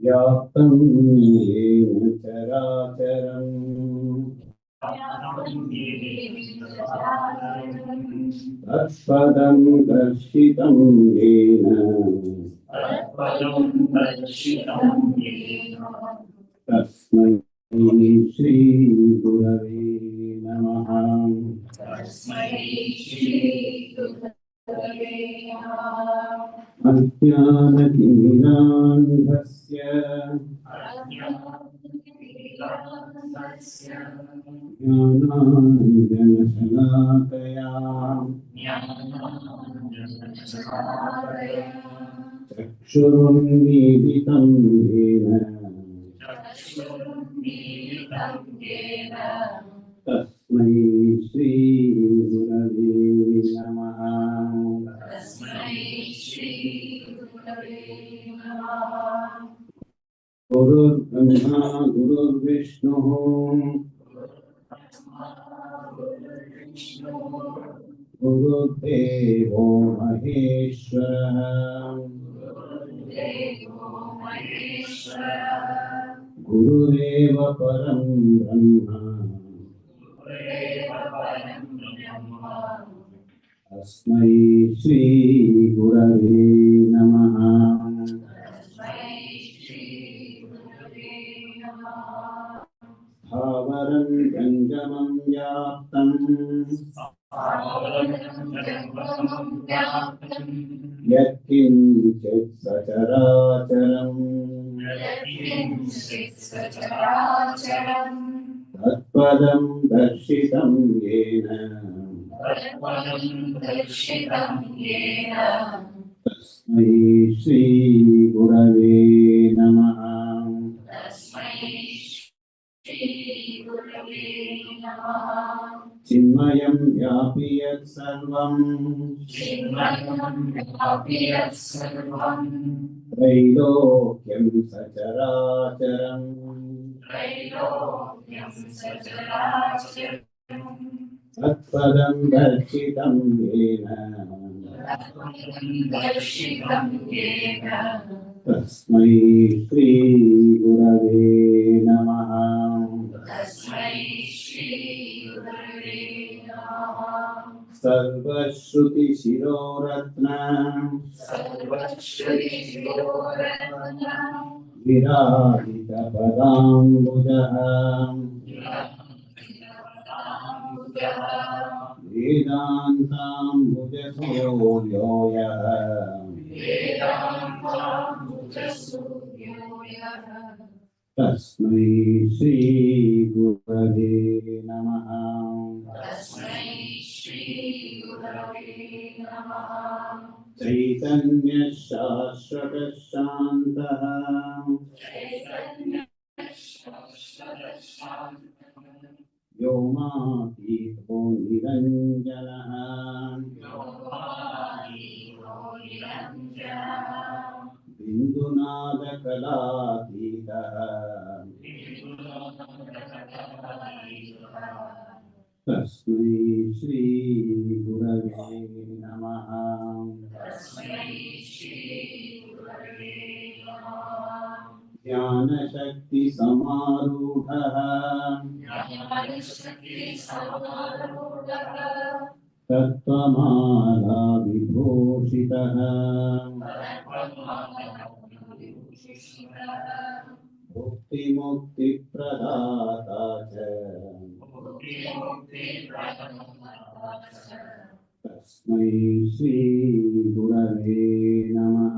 व्याप्तं येन चराचरम् तत्पदं दर्शितं येन तस्मै श्री गुरवे नमः। अज्ञानतिमिरान्धस्य ज्ञानाञ्जनशलाकया चक्षुरुन्मीलितं येन तस्मै श्रीगुरवे नमः। गुरुर्ब्रह्मा गुरुर्विष्णुः गुरुर्देवो महेश्वरः गुरुरेव परं ब्रह्म तस्मै श्री गुरवे नमः। स्थावरं जङ्गमं व्याप्तं यत्किञ्चित् सचराचरम् तत्पदं दर्शितं येन तस्मै श्रीगुरवे नमः। चिन्मयं व्यापि यत्सर्वं त्रैलोक्यं सचराचरम् तत्पदं दर्शितं येन तस्मै श्रीगुरवे नमः। सर्वश्रुतिशिरोरत्न विराजितपदाम्बुजः वेदान्ताम्बुजसूर्यो यः तस्मै श्रीगुरवे नमः। चैतन्यः शाश्वतः शान्तः व्योमातीतो निरञ्जनः बिन्दुनादकलातीतः तस्मै श्रीगुरवे नमः। ज्ञानशक्तिसमारूढः तत्त्वमाला विभूषितः मुक्तिमुक्तिप्रदाता च तस्मै श्रीगुरवे नमः।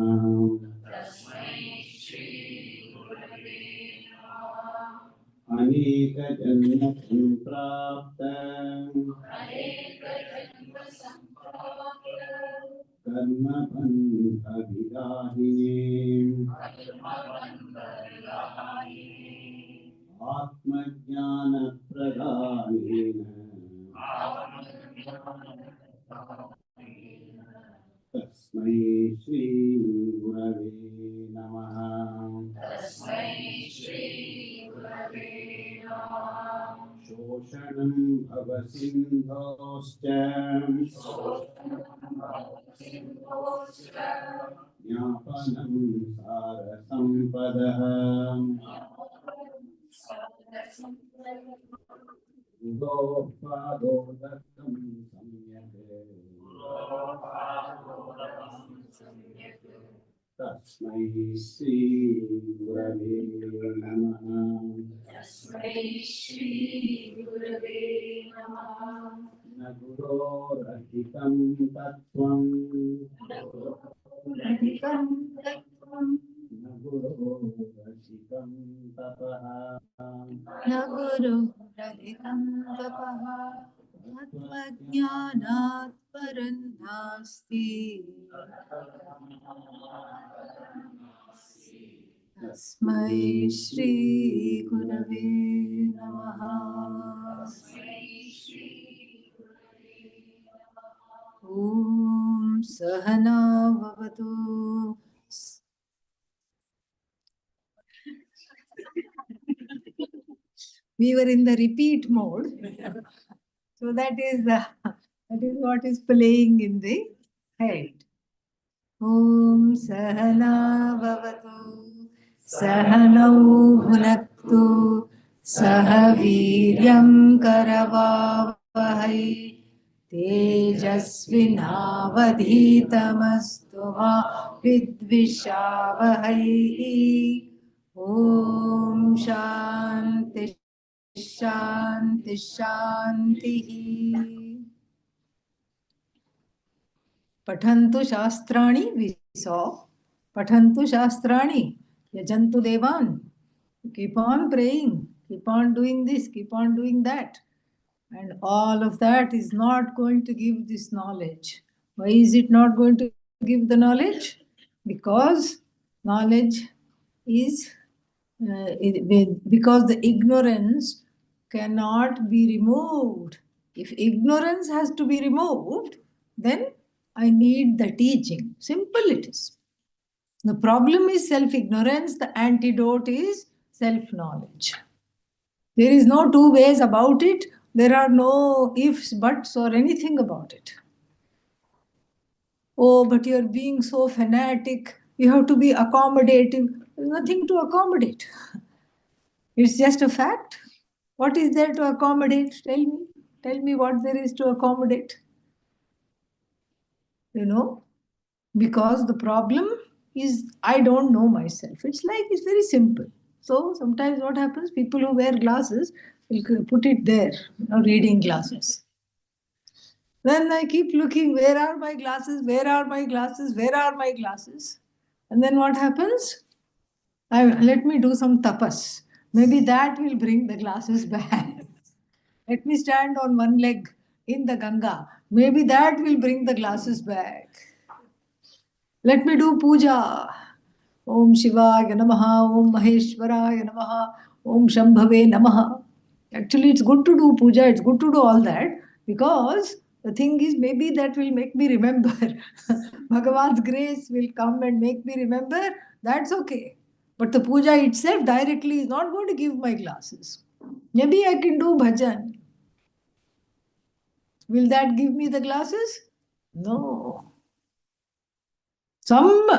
अनेकजन्म सम्प्राप्त कर्मबन्धविदाहिने आत्मज्ञानप्रदानेन तस्मै श्रीगुरवे नमः। शोषणं भवसिन्धोश्च ज्ञापनं सारसम्पदः गुरोपादोदकं सम्यक् तस्मै श्री गुरवे नमः न गुरोरधिकं तत्त्वं न गुरोरधिकं तपः न गुरुरधिकं तपः तत्त्वज्ञानात् परं नास्ति तस्मै श्री गुरवे नमः ॐ सहना भवतु we were in the repeat mode. So that is what is playing in the head. Om Sahana Bhavatu Sahanau Bhunaktu Sahaviryam Karavavahai Tejasvinavadhitamastu ma Vidvishavahai. Om Shanti Shanti Shanti. Pathantu Shastrani, we saw. Pathantu Shastrani, Yajantu Devan. Keep on praying, keep on doing this, keep on doing that. And all of that is not going to give this knowledge. Why is it not going to give the knowledge? Because knowledge is because the ignorance cannot be removed. If ignorance has to be removed, then I need the teaching. Simple it is. The problem is self-ignorance. The antidote is self-knowledge. There is no two ways about it. There are no ifs, buts, or anything about it. Oh, but you're being so fanatic. You have to be accommodative. There's nothing to accommodate. It's just a fact. What is there to accommodate? Tell me. Tell me what there is to accommodate. You know? Because the problem is I don't know myself. It's very simple. So sometimes what happens, people who wear glasses will put it there, reading glasses. Then I keep looking, where are my glasses? Where are my glasses? Where are my glasses? And then what happens? Let me do some tapas. Maybe that will bring the glasses back. Let me stand on one leg in the Ganga. Maybe that will bring the glasses back. Let me do puja. Om Shivaya Namaha, Om Maheshwaraya Namaha, Om Shambhave Namaha. Actually, it's good to do puja, it's good to do all that because the thing is, maybe that will make me remember. Bhagavan's grace will come and make me remember. That's okay. But the puja itself directly is not going to give my glasses. Maybe I can do bhajan. Will that give me the glasses? No. Some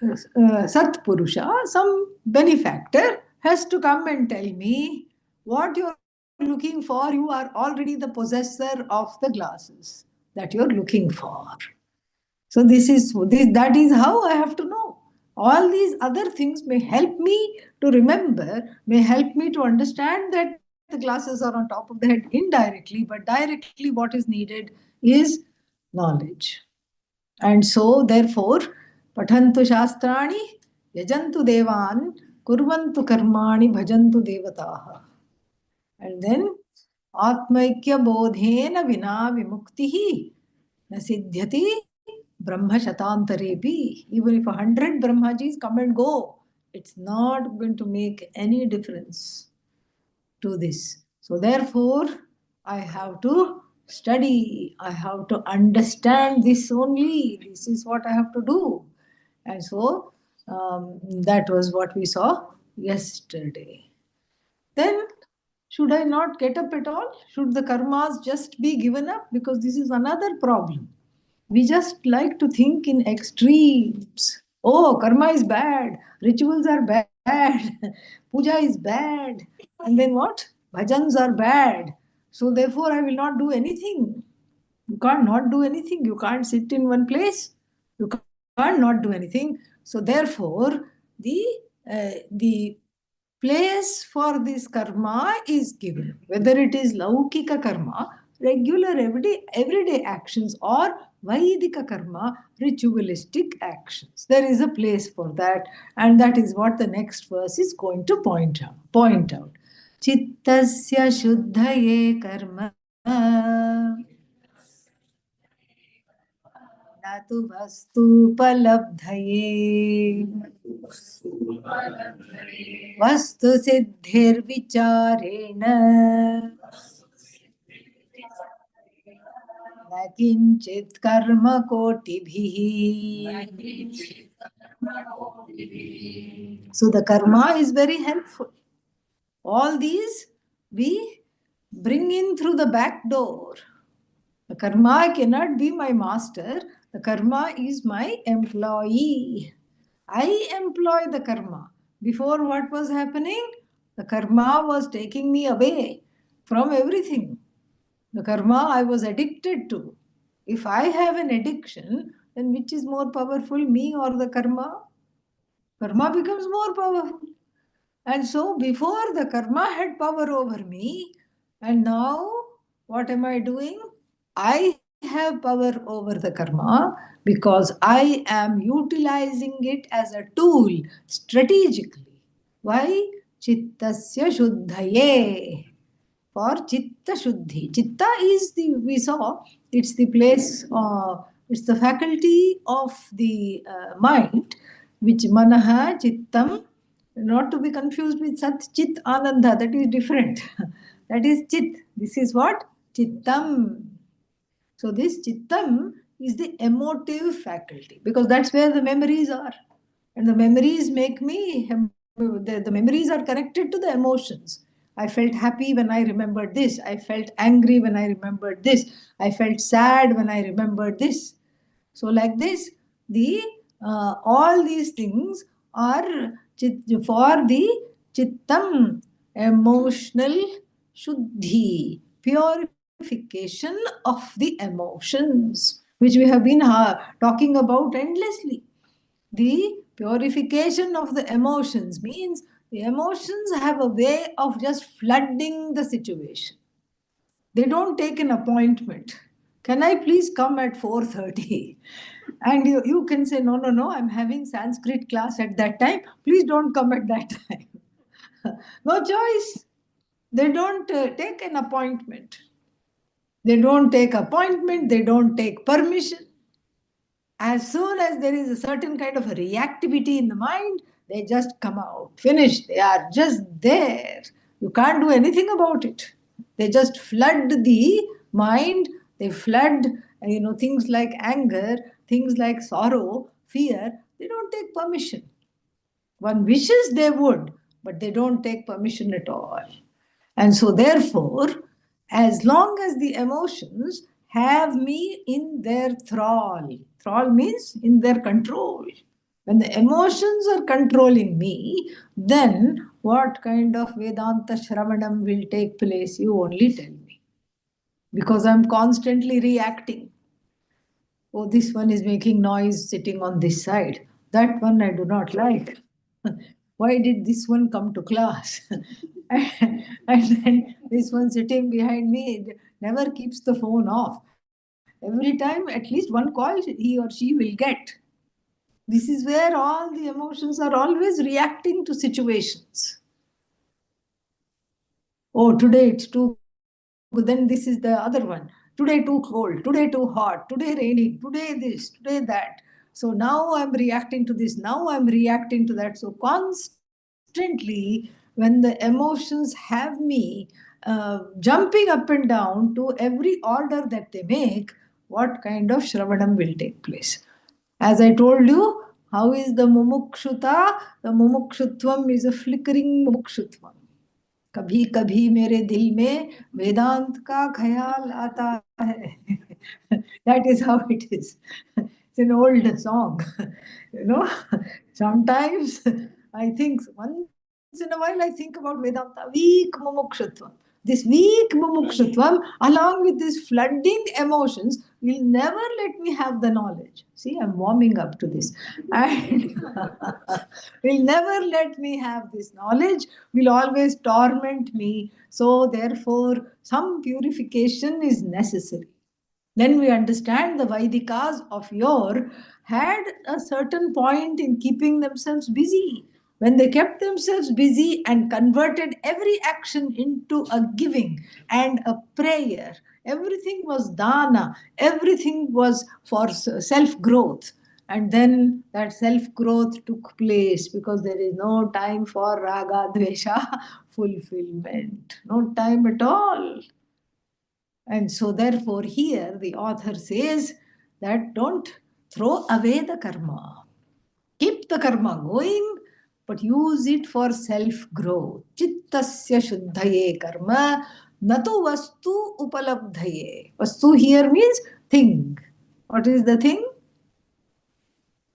Satpurusha, some benefactor has to come and tell me what you're looking for. You are already the possessor of the glasses that you're looking for. So that is how I have to know. All these other things may help me to remember, may help me to understand that the glasses are on top of the head indirectly, but directly what is needed is knowledge. And so, therefore, Pathantu Shastrani, Yajantu Devan, Kurvantu Karmani, Bhajantu Devataha. And then, Atmaikya Bodhena Vina Vimuktihi, Nasiddhyati Brahma Shatantarepi. Even if 100 Brahmajis come and go, it's not going to make any difference to this. So, therefore, I have to study, I have to understand this only. This is what I have to do. And so, that was what we saw yesterday. Then, should I not get up at all? Should the karmas just be given up? Because this is another problem. We just like to think in extremes. Oh, karma is bad, rituals are bad, puja is bad, and then what? Bhajans are bad. So therefore, I will not do anything. You can't not do anything. You can't sit in one place. You can't not do anything. So therefore, the place for this karma is given. Whether it is laukika karma, regular everyday actions, or Vaidika karma, ritualistic actions. There is a place for that, and that is what the next verse is going to point out. Chittasya shuddhaye karma न तु वस्तूपलब्धये वस्तुसिद्धिर्विचारेण न किञ्चित् कर्म कोटिभिः. So the karma is very helpful. All these we bring in through the back door. The karma cannot be my master. The karma is my employee. I employ the karma. Before, what was happening? The karma was taking me away from everything. The karma I was addicted to. If I have an addiction, then which is more powerful, me or the karma? Karma becomes more powerful. And so before the karma had power over me, and now what am I doing? I have power over the karma because I am utilizing it as a tool strategically. Why? Chittasya shuddhaye. For chitta shuddhi. Chitta is we saw, it's the place, it's the faculty of the mind, which manaha chittam, not to be confused with sat chit ananda, that is different. That is chit. This is what? Chittam. So this chittam is the emotive faculty because that's where the memories are. And the memories make me, the memories are connected to the emotions. I felt happy when I remembered this. I felt angry when I remembered this. I felt sad when I remembered this. So like this, the all these things are for the chittam, emotional shuddhi, purification of the emotions, which we have been talking about endlessly. The purification of the emotions means the emotions have a way of just flooding the situation. They don't take an appointment. Can I please come at 4:30? And you can say, no, I'm having Sanskrit class at that time. Please don't come at that time. No choice. They don't take an appointment. They don't take appointment. They don't take permission. As soon as there is a certain kind of a reactivity in the mind, they just come out. Finished. They are just there. You can't do anything about it. They just flood the mind. They flood, things like anger, things like sorrow, fear. They don't take permission. One wishes they would, but they don't take permission at all. And so, therefore, as long as the emotions have me in their thrall means in their control. When the emotions are controlling me, then what kind of Vedanta Shravanam will take place? You only tell me. Because I'm constantly reacting. Oh, this one is making noise sitting on this side. That one I do not like. Why did this one come to class? And then this one sitting behind me never keeps the phone off. Every time, at least one call he or she will get. This is where all the emotions are always reacting to situations. Oh, today it's too good. Then this is the other one. Today too cold, today too hot, today raining, today this, today that. So now I'm reacting to this, now I'm reacting to that. So constantly, when the emotions have me jumping up and down to every order that they make, what kind of Shravanam will take place? As I told you, how is the mumukshuta? The mumukshutvam is a flickering mumukshutvam. कभी कभी मेरे दिल में वेदांत का ख्याल आता है. That is how it is. It's an old song. You know, sometimes I think once in a while I think about Vedanta, weak mumukshutvam. This weak mumukshutvam, along with these flooding emotions, will never let me have the knowledge. See, I'm warming up to this. And will never let me have this knowledge, will always torment me. So, therefore, some purification is necessary. Then we understand the Vaidikas of yore had a certain point in keeping themselves busy. When they kept themselves busy and converted every action into a giving and a prayer, everything was dana, everything was for self growth. And then that self growth took place because there is no time for raga dvesha fulfillment. No time at all. And so, therefore, here the author says that don't throw away the karma. Keep the karma going, but use it for self growth. Chittasya shuddhaye karma, natu vastu upalabdhaye. Vastu here means thing. What is the thing?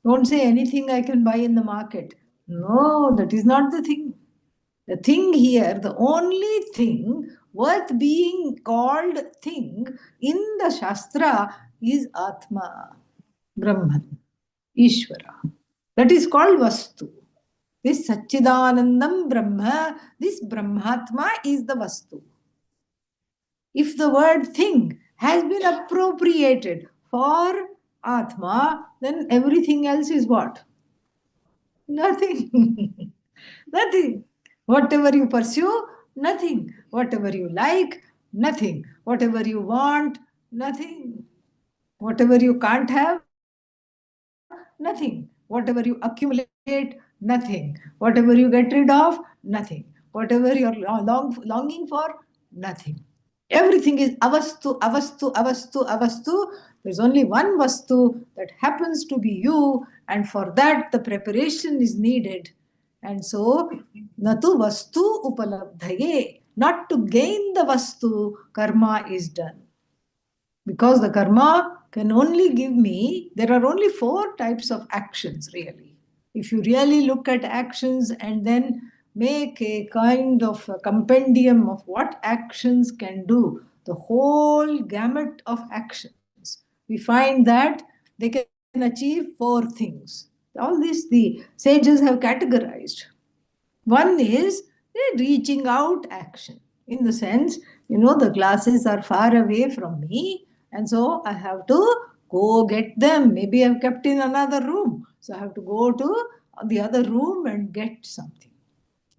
Don't say anything I can buy in the market. No, that is not the thing. The thing here, the only thing worth being called thing in the Shastra is Atma, Brahman, Ishvara. That is called Vastu. This Satchidanandam Brahma, this Brahmatma is the Vastu. If the word thing has been appropriated for Atma, then everything else is what? Nothing. Nothing. Whatever you pursue, nothing. Whatever you like, nothing. Whatever you want, nothing. Whatever you can't have, nothing. Whatever you accumulate, nothing. Whatever you get rid of, nothing. Whatever you're longing for, nothing. Everything is avastu, avastu, avastu, avastu. There's only one vastu that happens to be you, and for that the preparation is needed. And so, natu vastu upalabdhaye. Not to gain the vastu, karma is done. Because the karma can only give me, there are only 4 types of actions really. If you really look at actions and then make a kind of a compendium of what actions can do, the whole gamut of actions, we find that they can achieve 4 things. All these the sages have categorized. One is a reaching out action, in the sense, the glasses are far away from me, and so I have to go get them. Maybe I've kept in another room, so I have to go to the other room and get something.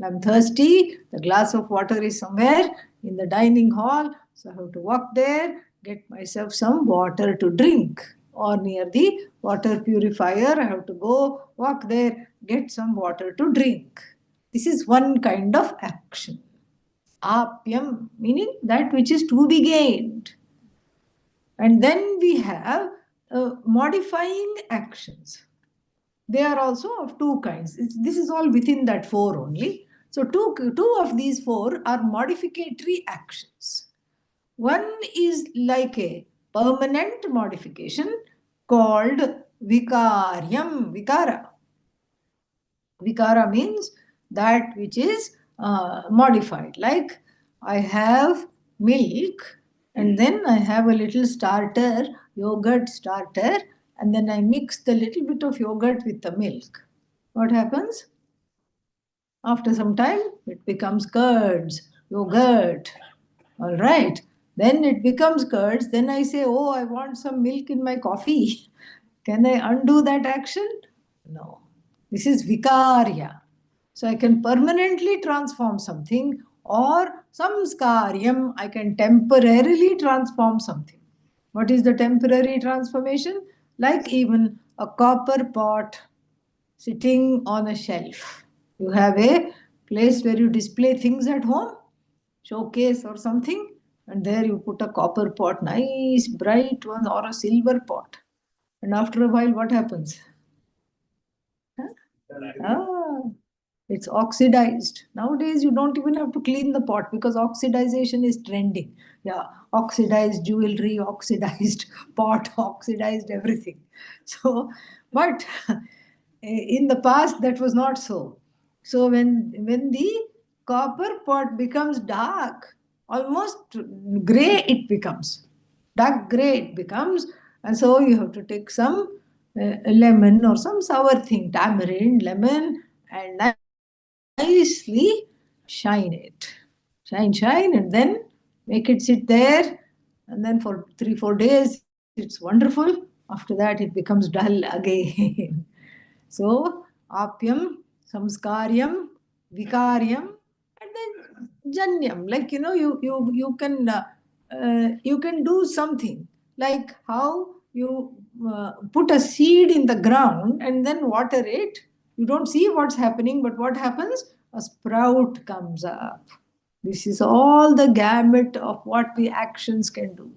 I'm thirsty, the glass of water is somewhere in the dining hall, so I have to walk there, get myself some water to drink. Or near the water purifier, I have to go, walk there, get some water to drink. This is one kind of action. Apyam, meaning that which is to be gained. And then we have modifying actions. They are also of 2 kinds. This is all within that 4 only. So two of these 4 are modificatory actions. One is like a permanent modification called vikaryam, vikara. Vikara means that which is modified. Like I have milk and then I have a little starter, yogurt starter, and then I mix the little bit of yogurt with the milk. What happens? After some time, it becomes curds, yogurt. All right. Then it becomes curds. Then I say, oh, I want some milk in my coffee. Can I undo that action? No. This is vikarya. So I can permanently transform something, or samskaryam, I can temporarily transform something. What is the temporary transformation? Like even a copper pot sitting on a shelf. You have a place where you display things at home, showcase or something, and there you put a copper pot, nice bright one, or a silver pot. And after a while, what happens? Huh? Ah, It's oxidized. Nowadays, you don't even have to clean the pot because oxidization is trending. Yeah, oxidized jewelry, oxidized pot, oxidized everything. So, but in the past, that was not so. So when the copper pot becomes dark, almost gray it becomes. Dark gray it becomes, and so you have to take some lemon or some sour thing, tamarind, lemon, and nicely shine it. Shine, and then make it sit there. And then for 3-4 days, it's wonderful. After that, it becomes dull again. So, apyam, samskaryam, vikaryam, and then janyam. Like you can do something like how you put a seed in the ground and then water it. You don't see what's happening, but what happens? A sprout comes up. This is all the gamut of what the actions can do.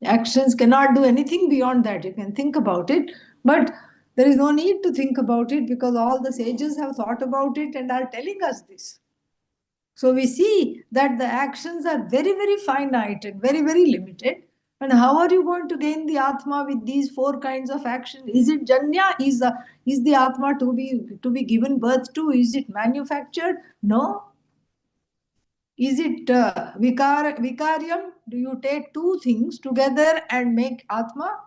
Actions cannot do anything beyond that. You can think about it, but there is no need to think about it because all the sages have thought about it and are telling us this. So we see that the actions are very, very finite and very, very limited. And how are you going to gain the Atma with these four kinds of action? Is it Janya? Is the Atma to be given birth to? Is it manufactured? No. Is it Vikaryam? Do you take two things together and make Atma?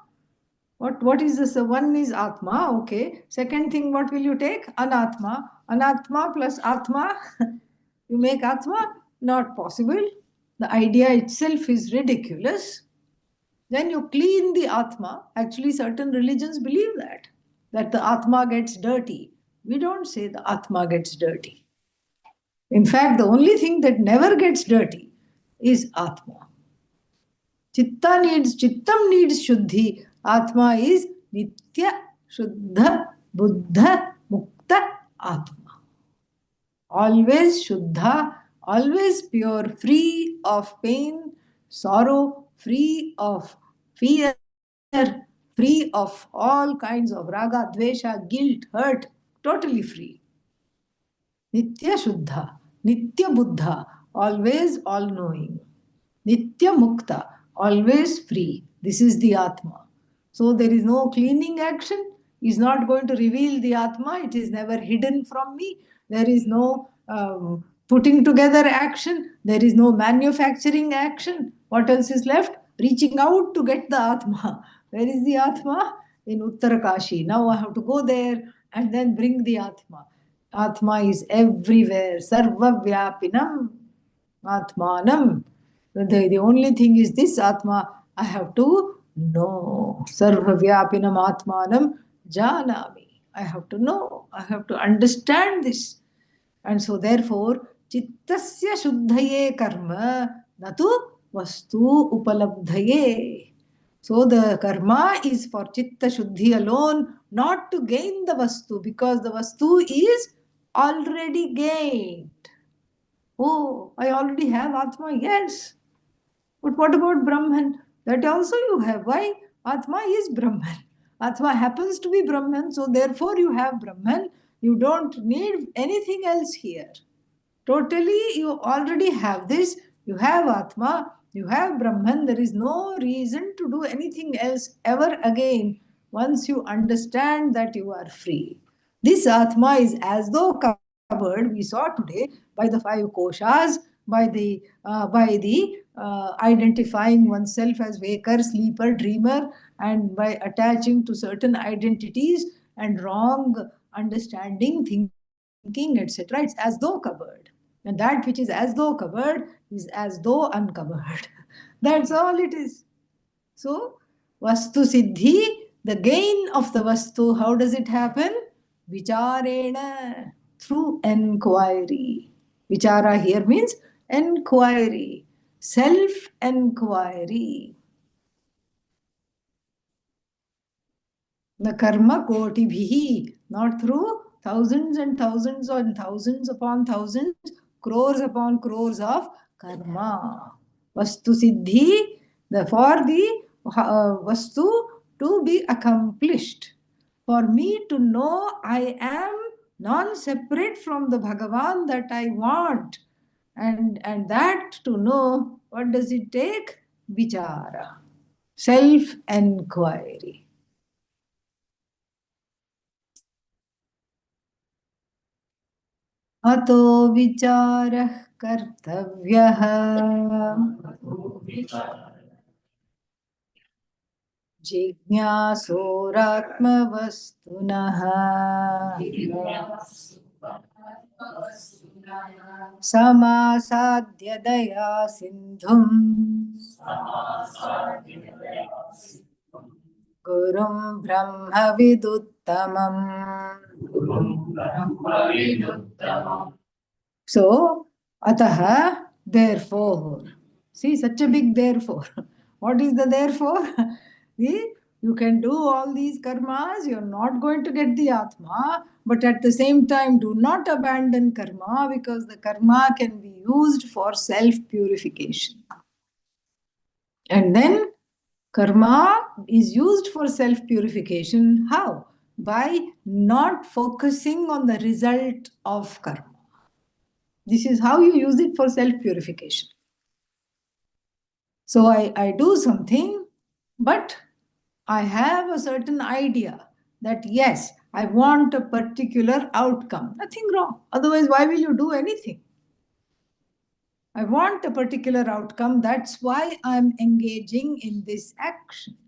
What is this? One is Atma, okay. Second thing, what will you take? Anatma. Anatma plus Atma, you make Atma? Not possible. The idea itself is ridiculous. Then you clean the Atma. Actually, certain religions believe that the Atma gets dirty. We don't say the Atma gets dirty. In fact, the only thing that never gets dirty is Atma. Chittam needs Shuddhi. Atma is Nitya, Shuddha, Buddha, Mukta, Atma. Always Shuddha, always pure, free of pain, sorrow, free of fear, free of all kinds of raga, dvesha, guilt, hurt, totally free. Nitya Shuddha, Nitya Buddha, always all knowing. Nitya Mukta, always free. This is the Atma. So there is no cleaning action, is not going to reveal the Atma, it is never hidden from me. There is no putting together action, there is no manufacturing action. What else is left? Reaching out to get the Atma. Where is the Atma? In Uttarakashi. Now I have to go there and then bring the Atma. Atma is everywhere. Sarva Vyapinam Atmanam. The only thing is this Atma, I have to know. Sarva Vyapinam Atmanam Janami. I have to know. I have to understand this. And so therefore, Chittasya Shuddhaye Karma Natu Vastu Upalabdhaye. So the karma is for Chitta Shuddhi alone, not to gain the Vastu, because the Vastu is already gained. Oh, I already have Atma, yes. But what about Brahman? That also you have. Why? Atma is Brahman. Atma happens to be Brahman, so therefore you have Brahman. You don't need anything else here. Totally, you already have this. You have Atma, you have Brahman. There is no reason to do anything else ever again once you understand that you are free. This Atma is as though covered, we saw today, by the five koshas, by the identifying oneself as waker, sleeper, dreamer, and by attaching to certain identities and wrong understanding, thinking, etc. It's as though covered. And that which is as though covered is as though uncovered. That's all it is. So, Vastu Siddhi, the gain of the Vastu, how does it happen? Vicharena, through enquiry. Vichara here means enquiry, self enquiry. The karma koti bhihi, not through thousands and thousands and thousands upon thousands, crores upon crores of karma. Vastu siddhi, for the vastu to be accomplished. For me to know I am non-separate from the Bhagavan that I want. And that to know, what does it take? Vichara, self-enquiry. अतो विचारः कर्तव्यः जिज्ञासोरात्मवस्तुनः समासाद्य दया सिन्धुम् गुरुं ब्रह्मविदुत्तमम्. So, ataha, therefore. See, such a big therefore. What is the therefore? See, you can do all these karmas, you're not going to get the Atma, but at the same time, do not abandon karma because the karma can be used for self purification. And then, karma is used for self purification. How? By not focusing on the result of karma. This is how you use it for self-purification. So I do something, but I have a certain idea that yes, I want a particular outcome. Nothing wrong. Otherwise, why will you do anything? I want a particular outcome. That's why I'm engaging in this action.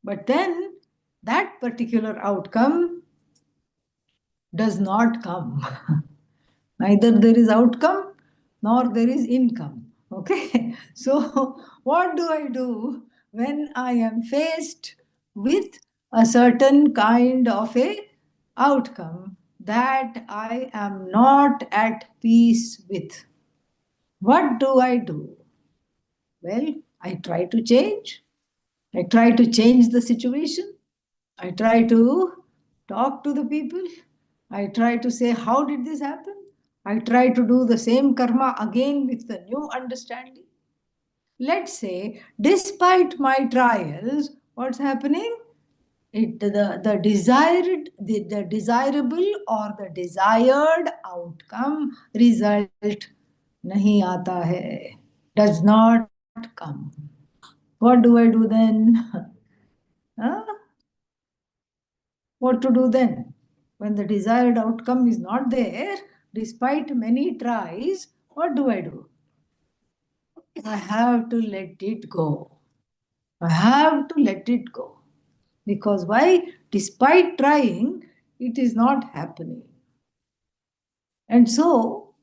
But then that particular outcome does not come. Neither there is outcome nor there is income. Okay, so what do I do when I am faced with a certain kind of a outcome that I am not at peace with? What do I do? Well, I try to change. I try to change the situation. I try to talk to the people. I try to say, how did this happen? I try to do the same karma again with the new understanding. Let's say, despite my trials, what's happening? The desirable or the desired outcome result nahi aata hai, does not come. What do I do then? Huh? What to do then? When the desired outcome is not there, despite many tries, what do? I have to let it go. I have to let it go. Because why? Despite trying, it is not happening. And so,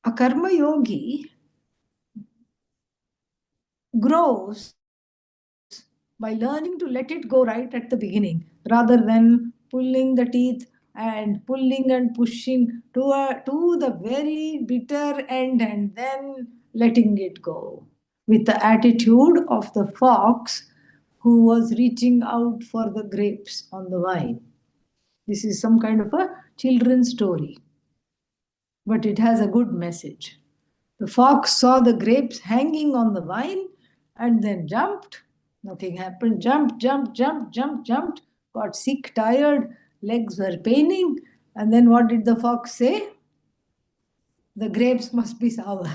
a karma yogi grows by learning to let it go right at the beginning rather than pulling the teeth and pulling and pushing to the very bitter end and then letting it go. With the attitude of the fox who was reaching out for the grapes on the vine. This is some kind of a children's story, but it has a good message. The fox saw the grapes hanging on the vine and then jumped. Nothing happened. Jumped, got sick, tired, legs were paining. And then what did the fox say? The grapes must be sour.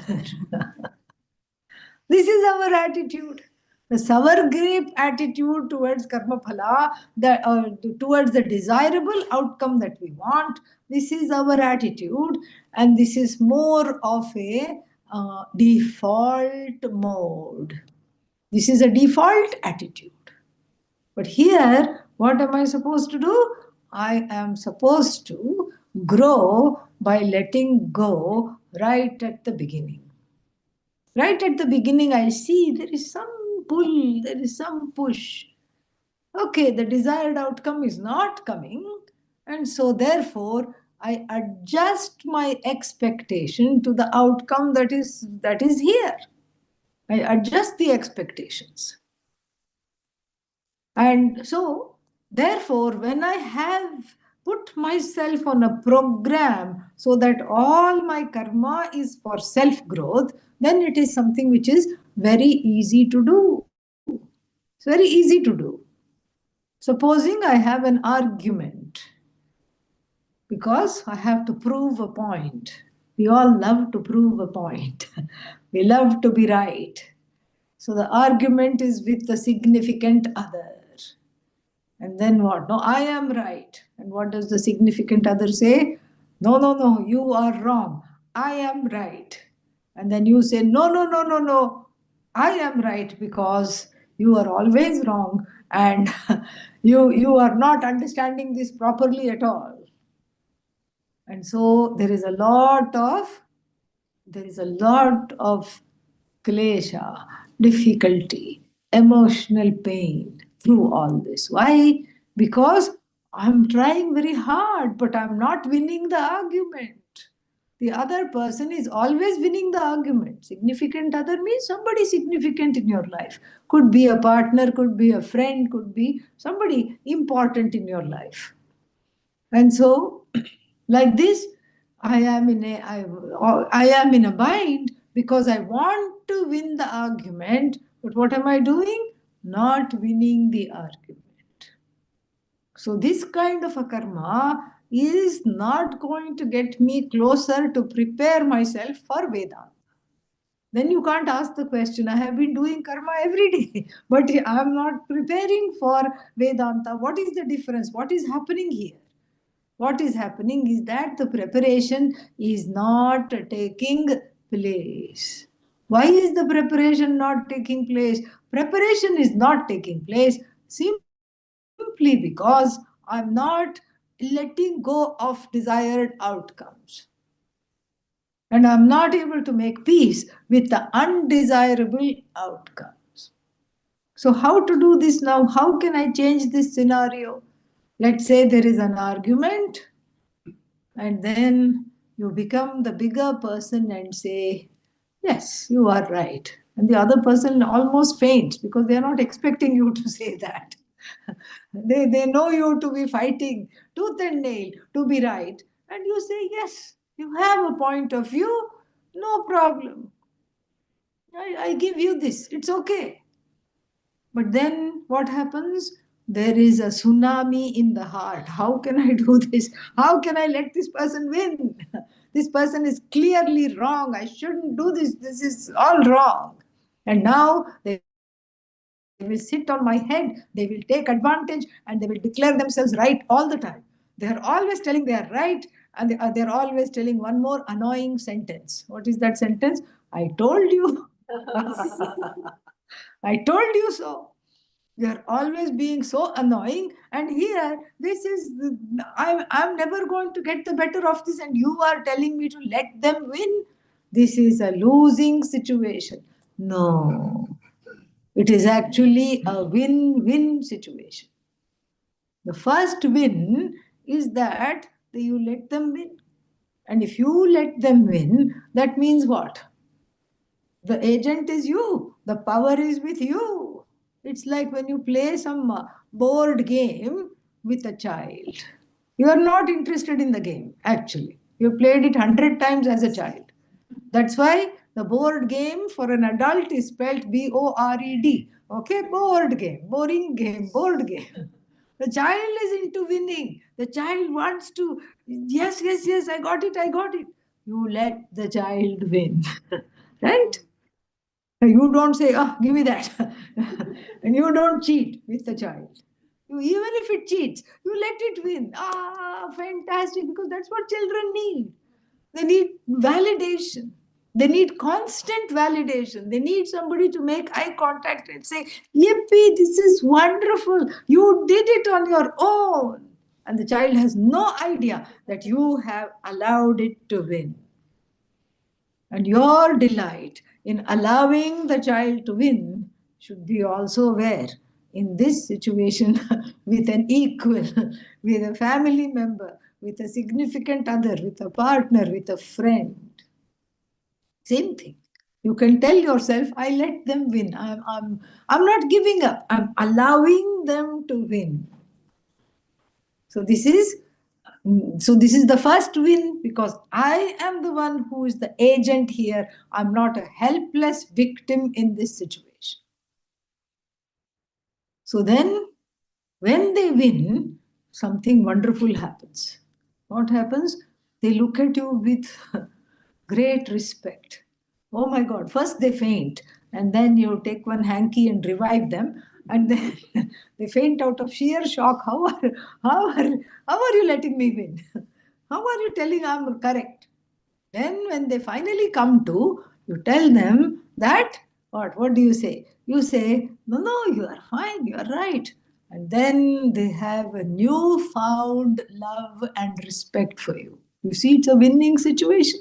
This is our attitude. The sour grape attitude towards karma phala, towards the desirable outcome that we want. This is our attitude, and this is more of a default mode. This is a default attitude. But here, what am I supposed to do? I am supposed to grow by letting go right at the beginning. Right at the beginning, I see there is some pull, there is some push. Okay, the desired outcome is not coming, and so therefore I adjust my expectation to the outcome that is here. I adjust the expectations. And so, therefore, when I have put myself on a program so that all my karma is for self-growth, then it is something which is very easy to do. It's very easy to do. Supposing I have an argument because I have to prove a point. We all love to prove a point. We love to be right. So the argument is with the significant other. And then what? No, I am right. And what does the significant other say? No, no, no, you are wrong. I am right. And then you say, no, no, no, no, no, I am right because you are always wrong and you are not understanding this properly at all. And so there is a lot of klesha, difficulty, emotional pain through all this. Why? Because I'm trying very hard, but I'm not winning the argument. The other person is always winning the argument. Significant other means somebody significant in your life. Could be a partner, could be a friend, could be somebody important in your life. And so, like this, I am in a bind because I want to win the argument. But what am I doing? Not winning the argument. So this kind of a karma is not going to get me closer to prepare myself for Vedanta. Then you can't ask the question, I have been doing karma every day, but I am not preparing for Vedanta. What is the difference? What is happening here? What is happening is that the preparation is not taking place. Why is the preparation not taking place? Preparation is not taking place simply because I'm not letting go of desired outcomes. And I'm not able to make peace with the undesirable outcomes. So, how to do this now? How can I change this scenario? Let's say there is an argument, and then you become the bigger person and say, yes, you are right. And the other person almost faints because they are not expecting you to say that. They know you to be fighting tooth and nail to be right. And you say, yes, you have a point of view, no problem. I give you this, it's okay. But then what happens? There is a tsunami in the heart. How can I do this? How can I let this person win? This person is clearly wrong. I shouldn't do this. This is all wrong. And now they will sit on my head, they will take advantage, and they will declare themselves right all the time. They are always telling they are right, and they're always telling one more annoying sentence. What is that sentence? I told you. I told you so. They are always being so annoying, and here this is I'm never going to get the better of this, and you are telling me to let them win. This is a losing situation. No, it is actually a win-win situation. The first win is that you let them win, and if you let them win, that means what? The agent is you, the power is with you. It's like when you play some board game with a child. You are not interested in the game, actually. You played it 100 times as a child. That's why the board game for an adult is spelled BORED. Okay, board game, boring game, board game. The child is into winning. The child wants to, yes, yes, yes, I got it, I got it. You let the child win, right? You don't say, oh, give me that. And you don't cheat with the child. You, even if it cheats, you let it win. Ah, fantastic, because that's what children need. They need validation. They need constant validation. They need somebody to make eye contact and say, yippee, this is wonderful. You did it on your own. And the child has no idea that you have allowed it to win. And your delight in allowing the child to win should be also where? In this situation, with an equal, with a family member, with a significant other, with a partner, with a friend. Same thing. You can tell yourself, I let them win. I'm not giving up. I'm allowing them to win. So this is the first win because I am the one who is the agent here. I'm not a helpless victim in this situation. So then when they win, something wonderful happens. what happens? They look at you with great respect. Oh my God, first they faint, and then you take one hanky and revive them, and then they faint out of sheer shock. How are you letting me win? How are you telling I'm correct? Then when they finally come to, you tell them that, what do you say? You say, no, you are fine, you are right. And then they have a newfound love and respect for you. You see, it's a winning situation.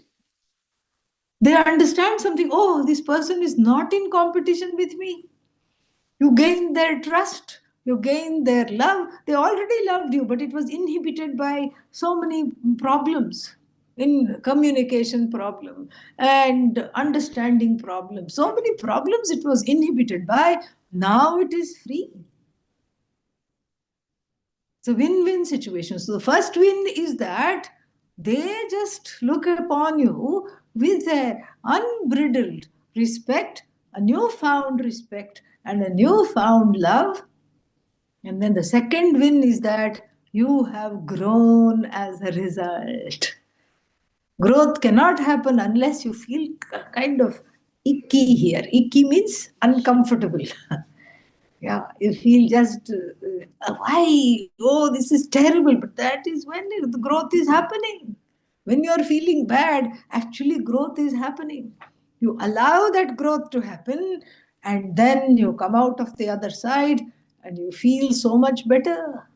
They understand something. Oh, this person is not in competition with me. You gain their trust, you gain their love. They already loved you, but it was inhibited by so many problems, in communication problem and understanding problem. So many problems it was inhibited by. Now it is free. It's a win-win situation. So the first win is that they just look upon you with a unbridled respect, a newfound respect, and a newfound love. And then the second win is that you have grown as a result. Growth cannot happen unless you feel kind of icky here. Icky means uncomfortable. Yeah, you feel just, why? Oh, this is terrible. But that is when the growth is happening. When you are feeling bad, actually growth is happening. You allow that growth to happen, and then you come out of the other side and you feel so much better.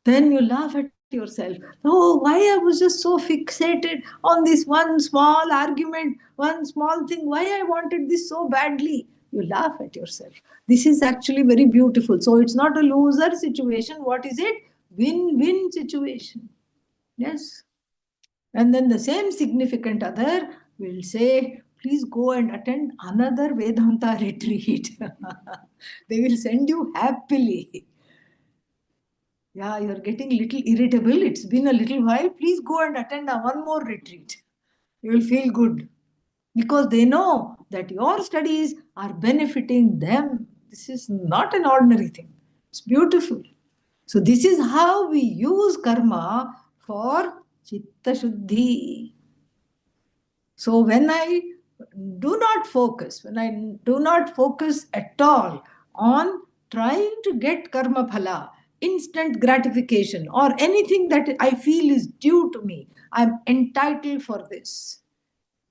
Then you laugh at yourself. Oh, why I was just so fixated on this one small argument, one small thing. Why I wanted this so badly? You laugh at yourself. This is actually very beautiful. So it's not a loser situation. What is it? Win-win situation. Yes. And then the same significant other will say, please go and attend another Vedanta retreat. They will send you happily. Yeah, you're getting little irritable. It's been a little while. Please go and attend one more retreat. You will feel good because they know that your studies are benefiting them. This is not an ordinary thing. It's beautiful. So this is how we use karma for chitta shuddhi. So when I when I do not focus at all on trying to get karma phala, instant gratification, or anything that I feel is due to me, I'm entitled for this.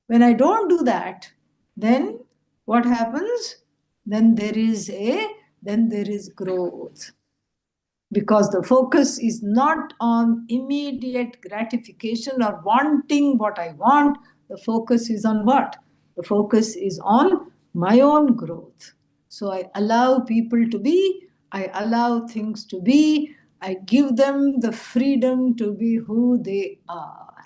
When I don't do that, then what happens? Then there is growth, because the focus is not on immediate gratification or wanting what I want. The focus is on what? The focus is on my own growth. So I allow people to be, I allow things to be, I give them the freedom to be who they are.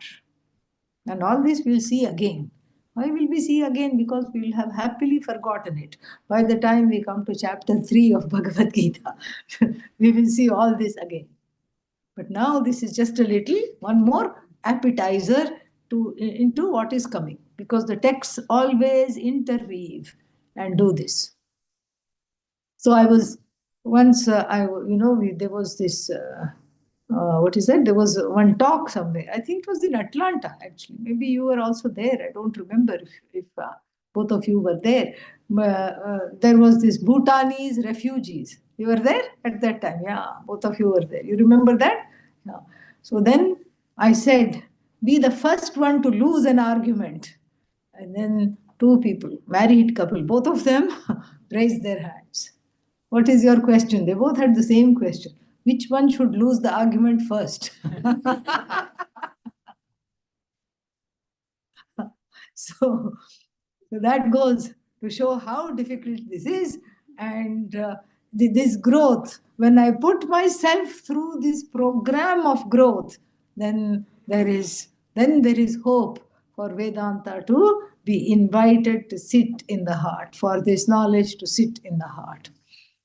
And all this we'll see again. Why will we see again? Because we will have happily forgotten it. By the time we come to chapter 3 of Bhagavad Gita, we will see all this again. But now this is just a little, one more appetizer into what is coming. Because the texts always interweave and do this. So I was once, there was this... what is that? There was one talk somewhere. I think it was in Atlanta, actually. Maybe you were also there. I don't remember if both of you were there. There was this Bhutanese refugees. You were there at that time? Yeah, both of you were there. You remember that? Yeah. So then I said, be the first one to lose an argument. And then two people, married couple, both of them raised their hands. What is your question? They both had the same question. Which one should lose the argument first? So that goes to show how difficult this is. And this growth, when I put myself through this program of growth, then there is hope for Vedanta to be invited to sit in the heart, for this knowledge to sit in the heart.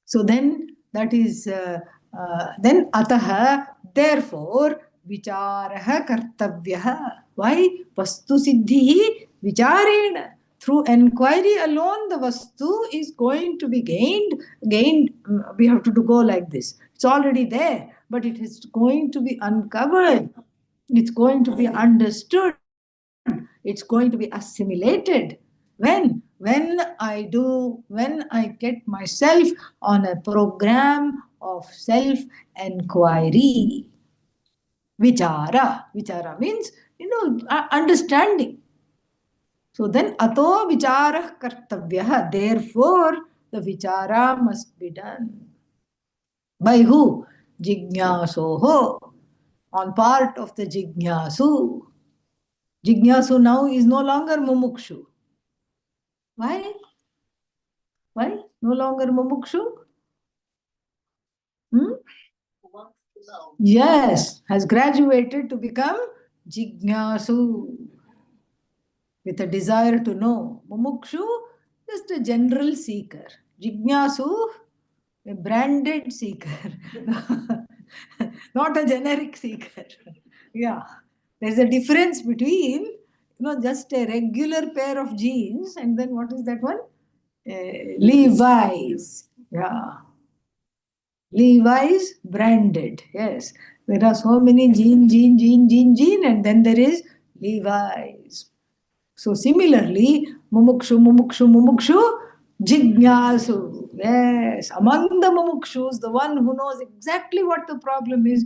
So then that is, then ataha, therefore, vicharaha kartavyaha. Why? Vastu siddhi vicharena. Through inquiry alone, the vastu is going to be gained. We have to go like this. It's already there, but it is going to be uncovered. It's going to be understood. It's going to be assimilated. When I get myself on a program of self-enquiry. Vichara means, understanding. So then, ato vichara kartavyah. Therefore, the vichara must be done. By who? Jignasoho. On part of the jignasu. Jignasu now is no longer mumukshu. Why? Why? No longer mumukshu? Hmm? Yes, has graduated to become jignasu with a desire to know. Mumukshu, just a general seeker. Jignasu, a branded seeker, not a generic seeker. Yeah, there's a difference between, just a regular pair of jeans and then what is that one? Levi's. Yeah. Levi's branded. Yes. There are so many jean, and then there is Levi's. So similarly, mumukshu, jignasu. Yes, among the mumukshus, the one who knows exactly what the problem is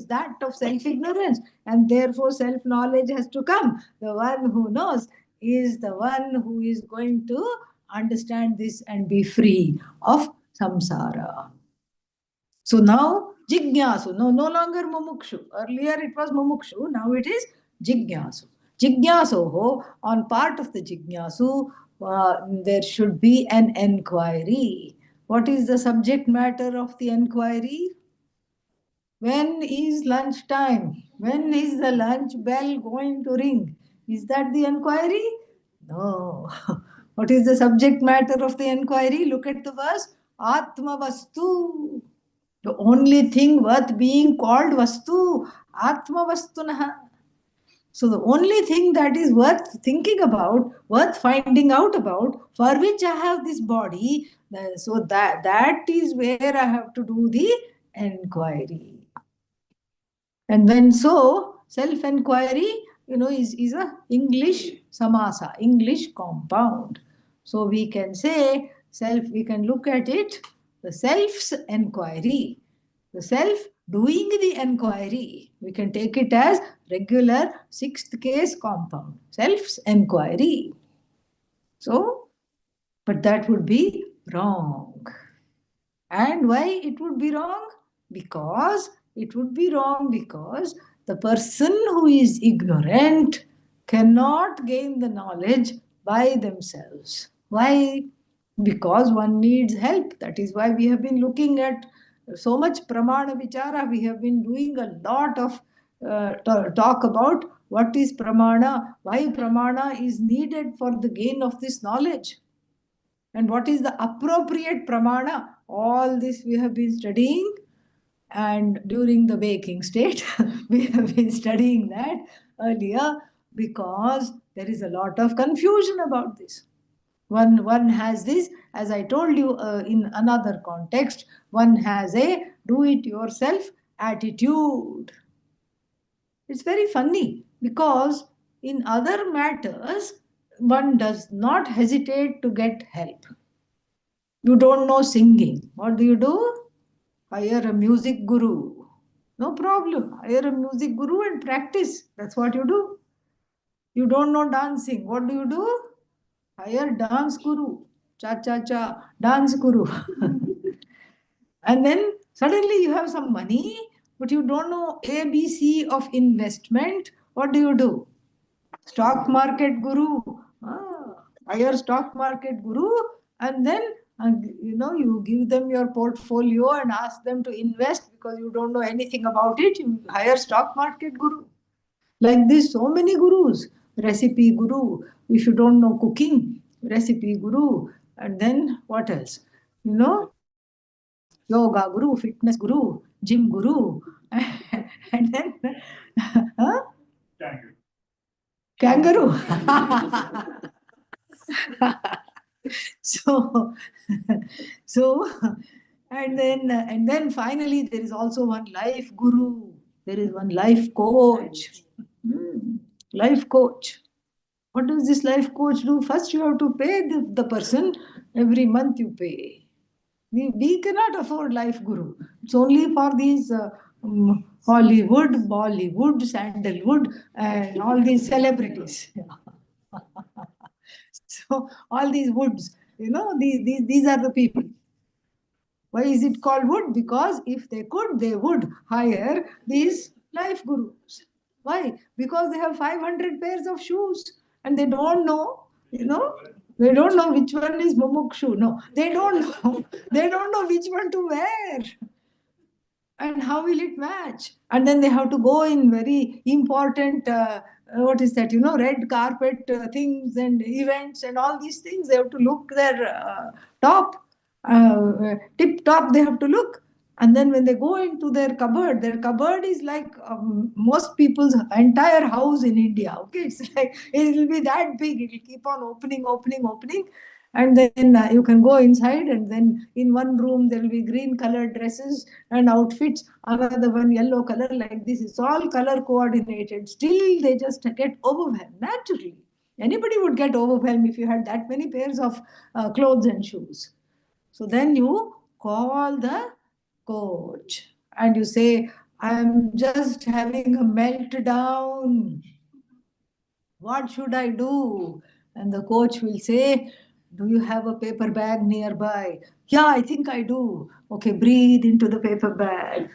that of self-ignorance, and therefore self-knowledge has to come. The one who knows is the one who is going to understand this and be free of samsara. So now jignasu, no longer mumukshu. Earlier it was mumukshu, now it is jignasu. Jignasoho, on part of the jignasu, there should be an enquiry. What is the subject matter of the enquiry? When is lunch time? When is the lunch bell going to ring? Is that the enquiry? No. What is the subject matter of the enquiry? Look at the verse. Atma Vastu. The only thing worth being called Vastu. Atma Vastunaha. So the only thing that is worth thinking about, worth finding out about, for which I have this body, so that is where I have to do the enquiry. And when so, self-enquiry, is a English samasa, English compound. So we can say, we can look at it, the self's enquiry, the self doing the enquiry. We can take it as regular sixth case compound, self's enquiry. So, but that would be wrong. And why it would be wrong? Because the person who is ignorant cannot gain the knowledge by themselves. Why? Because one needs help. That is why we have been looking at so much pramana vichara. We have been doing a lot of talk about what is pramana, why pramana is needed for the gain of this knowledge. And what is the appropriate pramana? All this we have been studying, and during the waking state, we have been studying that earlier because there is a lot of confusion about this. One has this, as I told you in another context, one has a do-it-yourself attitude. It's very funny because in other matters, one does not hesitate to get help. You don't know singing. What do? Hire a music guru. No problem. Hire a music guru and practice. That's what you do. You don't know dancing. What do? Hire dance guru. Cha, dance guru. And then suddenly you have some money, but you don't know ABC of investment. What do? Stock market guru. Hire stock market guru, and then you give them your portfolio and ask them to invest because you don't know anything about it. You hire stock market guru. Like this, so many gurus. Recipe guru. If you don't know cooking, recipe guru. And then what else? Yoga guru, fitness guru, gym guru. And then huh? Kangaroo. So, so, and then finally there is also one life guru. There is one life coach. Life coach. What does this life coach do? First, you have to pay the person. Every month you pay. We cannot afford life guru. It's only for these Hollywood, Bollywood, Sandalwood, and all these celebrities. So all these woods, these are the people. Why is it called wood? Because if they could, they would hire these life gurus. Why? Because they have 500 pairs of shoes and they don't know, they don't know which one is mumukshu. No, they don't know. They don't know which one to wear. And how will it match? And then they have to go in very important, what is that, red carpet things and events and all these things. They have to look their top, tip top, they have to look. And then when they go into their cupboard is like most people's entire house in India. Okay, it's like it will be that big. It will keep on opening, and then you can go inside, and then in one room there will be green colored dresses and outfits, another one yellow color, like this. It's all color coordinated. Still, they just get overwhelmed naturally. Anybody would get overwhelmed if you had that many pairs of clothes and shoes. So then you call the coach and you say, I'm just having a meltdown. What should I do? And the coach will say, do you have a paper bag nearby? Yeah, I think I do. Okay, breathe into the paper bag.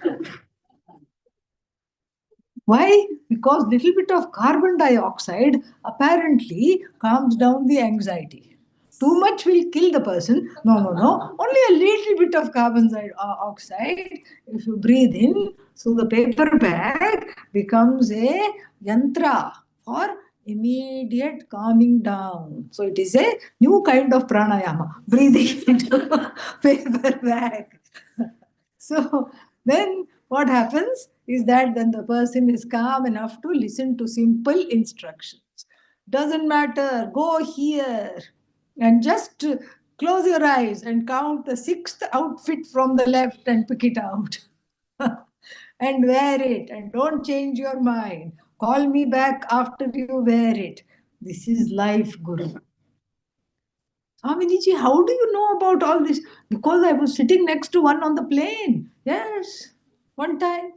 Why? Because little bit of carbon dioxide apparently calms down the anxiety. Too much will kill the person. No, no, no. Only a little bit of carbon dioxide. If you breathe in, so the paper bag becomes a yantra for immediate calming down. So it is a new kind of pranayama, breathing into paper bag. So then what happens is that then the person is calm enough to listen to simple instructions. Doesn't matter, go here and just close your eyes and count the sixth outfit from the left and pick it out. And wear it and don't change your mind. Call me back after you wear it. This is life, Guru. Swaminiji, how do you know about all this? Because I was sitting next to one on the plane. Yes, one time.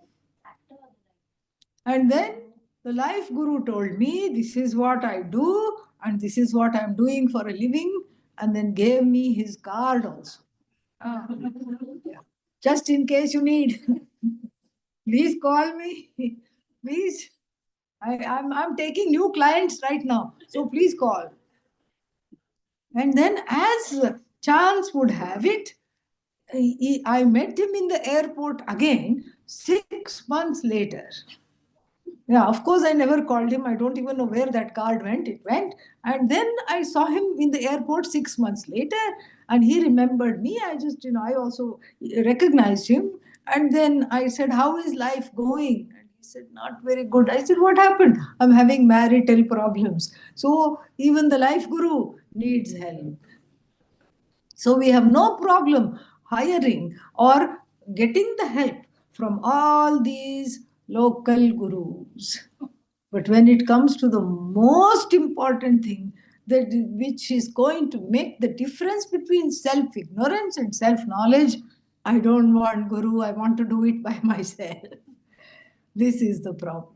And then the life guru told me, this is what I do, and this is what I'm doing for a living, and then gave me his card also. Ah, yeah. Just in case you need, please call me. Please. I'm taking new clients right now. So please call. And then, as chance would have it, I met him in the airport again 6 months later. Yeah, of course, I never called him. I don't even know where that card went. It went. And then I saw him in the airport 6 months later, and he remembered me. I just, I also recognized him. And then I said, how is life going? And he said, not very good. I said, what happened? I'm having marital problems. So even the life guru needs help. So we have no problem hiring or getting the help from all these local gurus. But when it comes to the most important thing, that which is going to make the difference between self-ignorance and self-knowledge, I don't want guru, I want to do it by myself. This is the problem.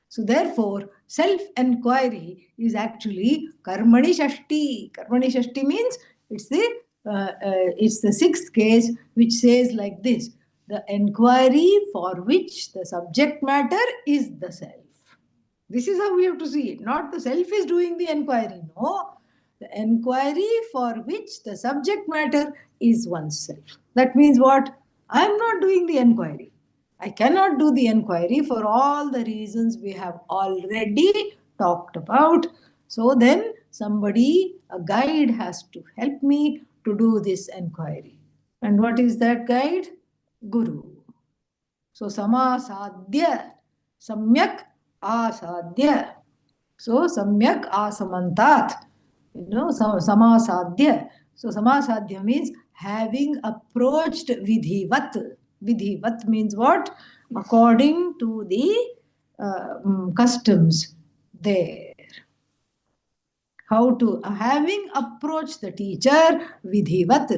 So therefore, self-enquiry is actually Karmani Shashti. Karmani Shashti means it's the sixth case which says like this: the enquiry for which the subject matter is the self. This is how we have to see it. Not the self is doing the enquiry. No, the enquiry for which the subject matter is oneself. That means what? I am not doing the enquiry. I cannot do the enquiry for all the reasons we have already talked about. So then somebody, a guide, has to help me to do this enquiry. And what is that guide? Guru. So samasadhya, samyak asadhya. So samyak asamantat. Samasadhya. So samasadhya means having approached vidhivat. Vidhivat means what? According to the customs there. How to, having approached the teacher, Vidhivat.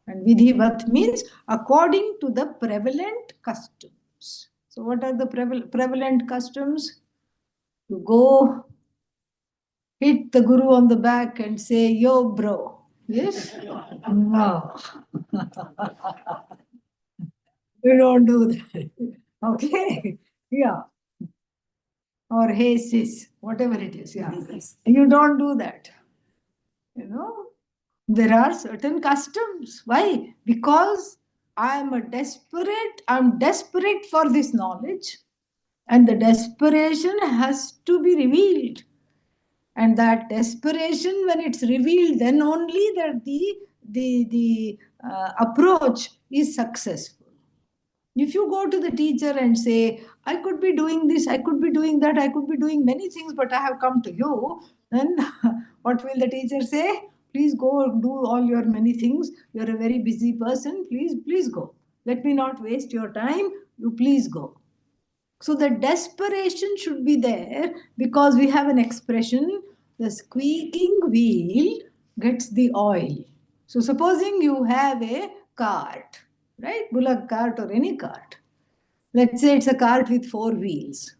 And Vidhivat means according to the prevalent customs. So what are the prevalent customs? You go hit the guru on the back and say, yo, bro. Yes? No. You don't do that. Okay? Yeah. Or hey, sis, whatever it is. Yeah. You don't do that. You know, there are certain customs. Why? Because I'm desperate for this knowledge, and the desperation has to be revealed. And that desperation, when it's revealed, then only that the approach is successful. If you go to the teacher and say, I could be doing this, I could be doing that, I could be doing many things, but I have come to you, then what will the teacher say? Please go do all your many things. You're a very busy person. Please go. Let me not waste your time. You please go. So the desperation should be there, because we have an expression, the squeaking wheel gets the oil. So supposing you have a cart, right? Bullock cart or any cart. Let's say it's a cart with 4 wheels.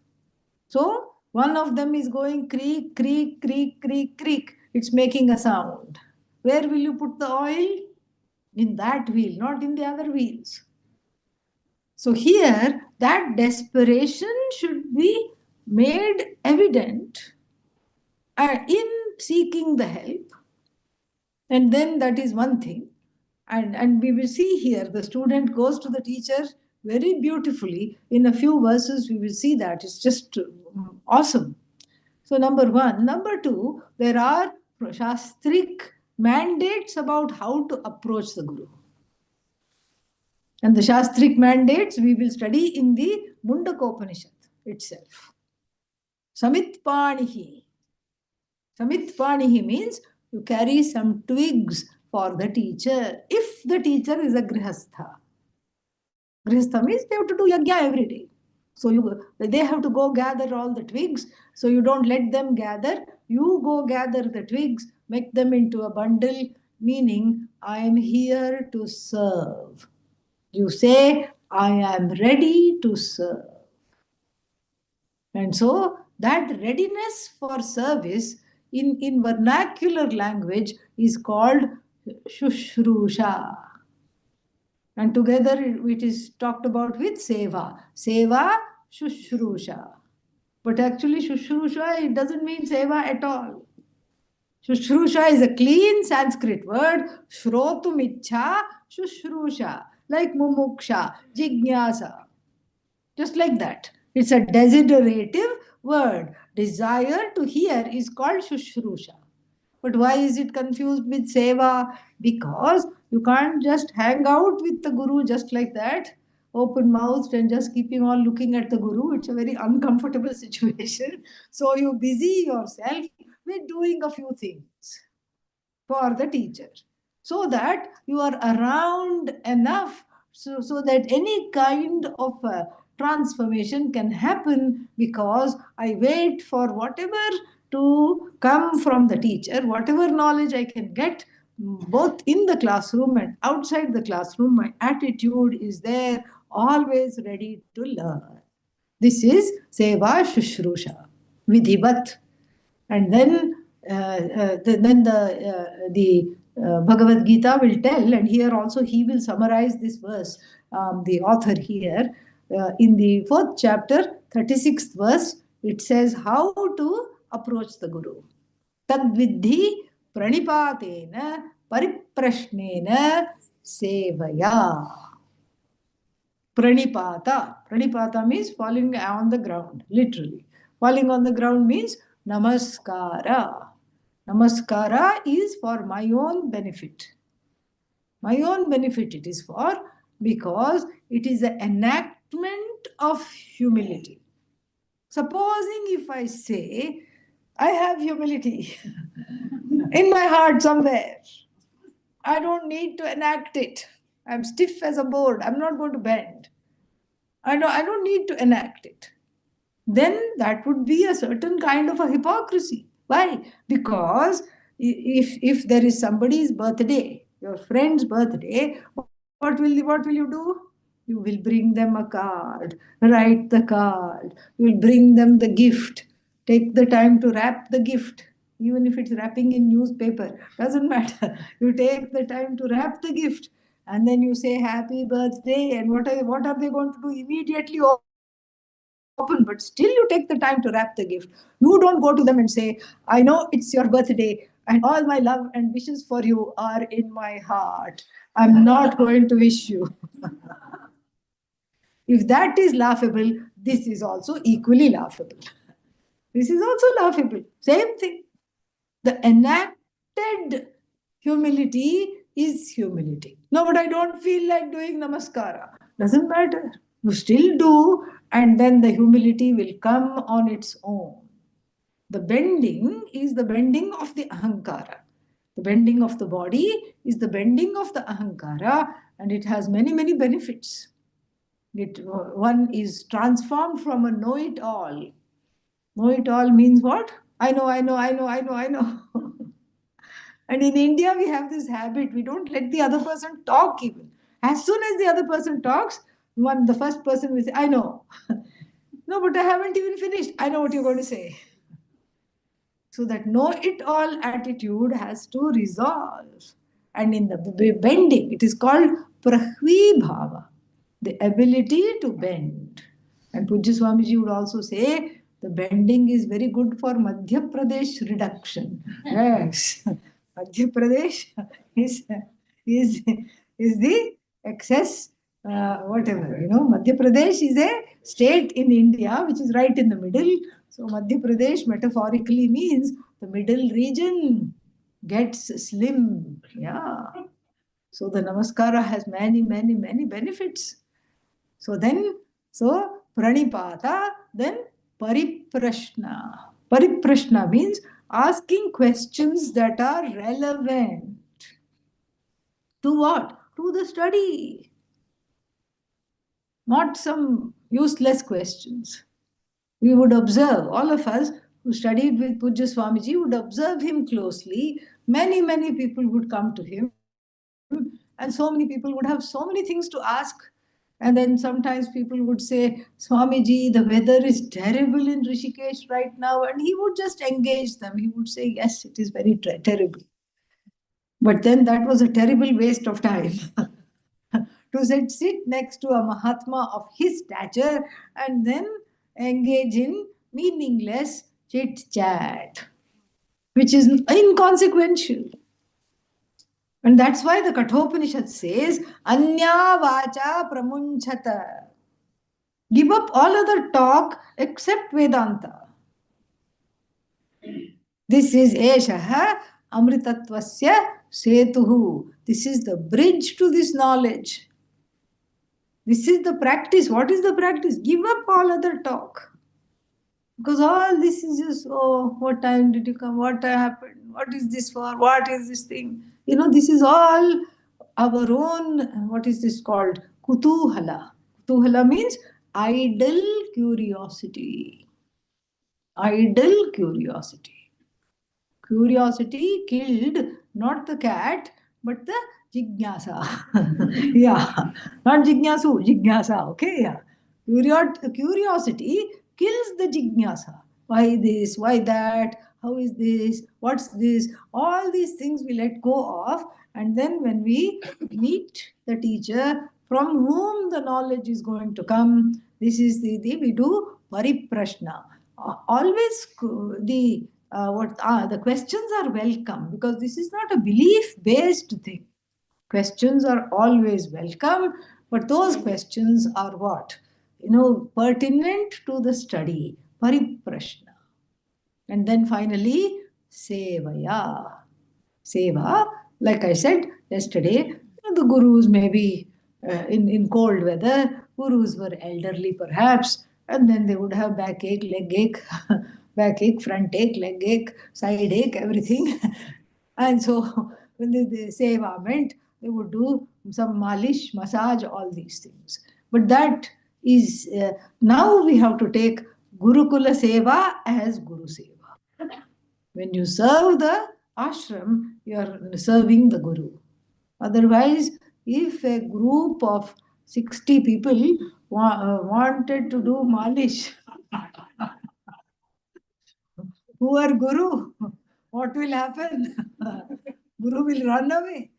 So one of them is going creak, creak, creak, creak, creak. It's making a sound. Where will you put the oil? In that wheel, not in the other wheels. So here, that desperation should be made evident in seeking the help. And then that is one thing. And we will see here, the student goes to the teacher very beautifully. In a few verses, we will see that. It's just awesome. So number one. Number two, there are shastric mandates about how to approach the Guru. And the Shastric mandates we will study in the Mundakopanishad itself. Samitpanihi. Samitpanihi means you carry some twigs for the teacher, if the teacher is a grihastha. Grihastha means they have to do yajna every day. So they have to go gather all the twigs. So you don't let them gather. You go gather the twigs, make them into a bundle, meaning I am here to serve. You say, I am ready to serve. And so that readiness for service in vernacular language is called shushrusha. And together it is talked about with seva. Seva, shushrusha. But actually shushrusha, it doesn't mean seva at all. Shushrusha is a clean Sanskrit word. Shrotumicha, shushrusha. Like mumuksha, jignasa. Just like that. It's a desiderative word. Desire to hear is called shushrusha. But why is it confused with seva? Because you can't just hang out with the Guru just like that, open mouthed and just keeping on looking at the Guru. It's a very uncomfortable situation. So you busy yourself with doing a few things for the teacher, so that you are around enough so that any kind of transformation can happen, because I wait for whatever to come from the teacher, whatever knowledge I can get both in the classroom and outside the classroom. My attitude is there, always ready to learn. This is Seva Shushrusha, Vidhivat. And then Bhagavad Gita will tell, and here also he will summarize this verse, the author here, in the 4th chapter, 36th verse, it says how to approach the Guru. Tad vidhi pranipatena pariprashnena sevaya. Pranipata. Pranipata means falling on the ground, literally. Falling on the ground means namaskara. Namaskara is for my own benefit. My own benefit it is for, because it is an enactment of humility. Supposing if I say, I have humility in my heart somewhere, I don't need to enact it. I'm stiff as a board. I'm not going to bend. I don't need to enact it. Then that would be a certain kind of a hypocrisy. Why? Because if there is somebody's birthday, your friend's birthday, what will you do? You will bring them a card, write the card, you will bring them the gift, take the time to wrap the gift, even if it's wrapping in newspaper, doesn't matter. You take the time to wrap the gift, and then you say happy birthday, and what are they going to do? Immediately open, but still you take the time to wrap the gift. You don't go to them and say, I know it's your birthday and all my love and wishes for you are in my heart. I'm not going to wish you. If that is laughable, this is also equally laughable. This is also laughable. Same thing. The enacted humility is humility. No, but I don't feel like doing namaskara. Doesn't matter. You still do, and then the humility will come on its own. The bending is the bending of the ahankara. The bending of the body is the bending of the ahankara, and it has many, many benefits. One is transformed from a know it all. Know it all means what? I know. And in India, we have this habit, we don't let the other person talk even. As soon as the other person talks, the first person will say, I know. No, but I haven't even finished. I know what you're going to say. So that know it all attitude has to resolve. And in the bending, it is called prahvi bhava, the ability to bend. And Pujya Swamiji would also say the bending is very good for Madhya Pradesh reduction. Yes, Madhya Pradesh is, is, is the excess, whatever. Madhya Pradesh is a state in India which is right in the middle. So Madhya Pradesh metaphorically means the middle region gets slim. Yeah. So the Namaskara has many, many, many benefits. So pranipata, then pariprashna. Pariprashna means asking questions that are relevant. To what? To the study. Not some useless questions. We would observe, all of us who studied with Pujya Swamiji would observe him closely. Many, many people would come to him, and so many people would have so many things to ask. And then sometimes people would say, Swamiji, the weather is terrible in Rishikesh right now. And he would just engage them. He would say, yes, it is very terrible. But then that was a terrible waste of time. To sit next to a Mahatma of his stature and then engage in meaningless chit chat, which is inconsequential. And that's why the Kathopanishad says, Anya vacha pramunchata. Give up all other talk except Vedanta. This is Eshaha Amritatvasya Setuhu. This is the bridge to this knowledge. This is the practice. What is the practice? Give up all other talk. Because all this is just, oh, what time did you come? What happened? What is this for? What is this thing? This is all our own, what is this called? Kutuhala. Kutuhala means idle curiosity. Idle curiosity. Curiosity killed not the cat, but the jignasa. Yeah, not jignasu, jignasa. Okay, yeah. Curiosity kills the jignasa. Why this? Why that? How is this? What's this? All these things we let go of, and then when we meet the teacher from whom the knowledge is going to come, this is the we do pariprashna. Always the questions are welcome, because this is not a belief based thing. Questions are always welcome, but those questions are what? Pertinent to the study, pariprashna. And then finally, sevaya. Seva, like I said yesterday, the gurus may be in cold weather, gurus were elderly perhaps, and then they would have backache, leg ache, backache, front ache, leg ache, side ache, everything. And so when the seva meant they would do some malish, massage, all these things. But that is, now we have to take Gurukula Seva as Guru Seva. When you serve the ashram, you are serving the Guru. Otherwise, if a group of 60 people wanted to do malish, who are Guru? What will happen? Guru will run away.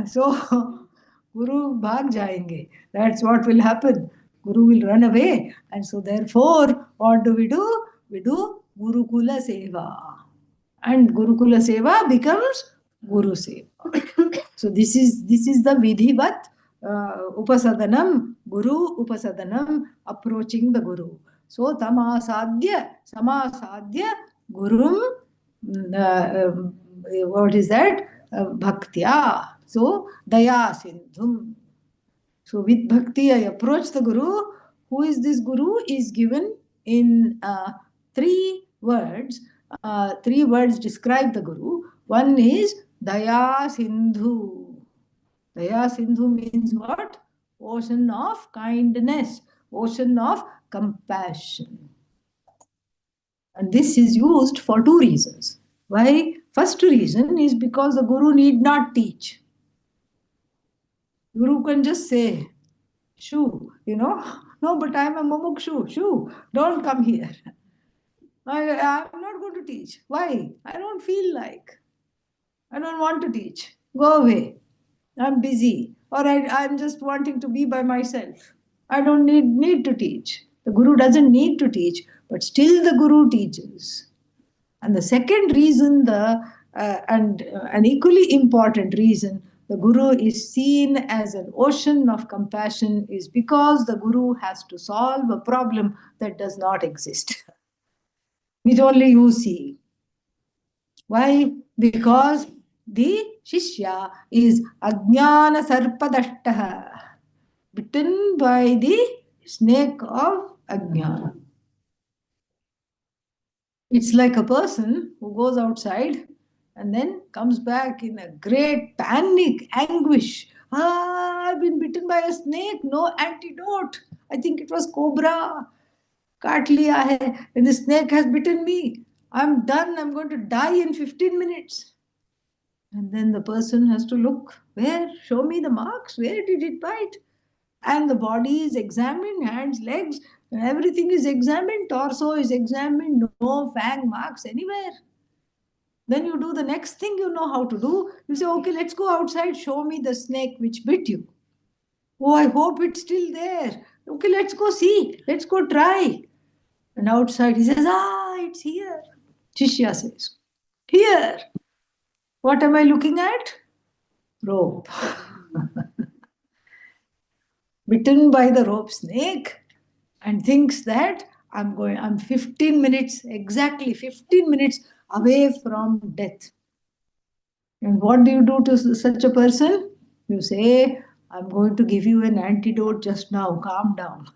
So, Guru bhag jayenge. That's what will happen. Guru will run away. And so, therefore, what do? We do Gurukula Seva. And Gurukula Seva becomes Guru Seva. So this is the Vidhivat Upasadanam, Guru Upasadanam, approaching the Guru. So Samasadya Gurum, what is that? Bhaktya. So Daya Sindhum. So with Bhakti I approach the Guru. Who is this Guru? Is given in three words. Three words describe the Guru. One is Daya Sindhu. Daya Sindhu means what? Ocean of kindness, ocean of compassion. And this is used for two reasons. Why? First reason is because the Guru need not teach. Guru can just say, shoo, no, but I'm a mumukshu, shoo, don't come here. I'm not going to teach. Why? I don't feel like. I don't want to teach. Go away. I'm busy. Or I'm just wanting to be by myself. I don't need to teach. The Guru doesn't need to teach, but still the Guru teaches. And the second reason, and an equally important reason, the Guru is seen as an ocean of compassion is because the Guru has to solve a problem that does not exist, which only you see. Why? Because the Shishya is Ajnana Sarpadashtaha, bitten by the snake of Ajnana. It's like a person who goes outside and then comes back in a great panic, anguish. I've been bitten by a snake, no antidote. I think it was cobra. Kaat liya hai, and the snake has bitten me. I'm done, I'm going to die in 15 minutes. And then the person has to look, where? Show me the marks, where did it bite? And the body is examined, hands, legs, everything is examined, torso is examined, no fang marks anywhere. Then you do the next thing you know how to do. You say, okay, let's go outside, show me the snake which bit you. Oh, I hope it's still there. Okay, let's go see, let's go try. And outside he says, it's here. Shishya says, here. What am I looking at? Rope. Bitten by the rope snake and thinks that I'm 15 minutes, exactly 15 minutes away from death. And what do you do to such a person? You say, I'm going to give you an antidote just now, calm down.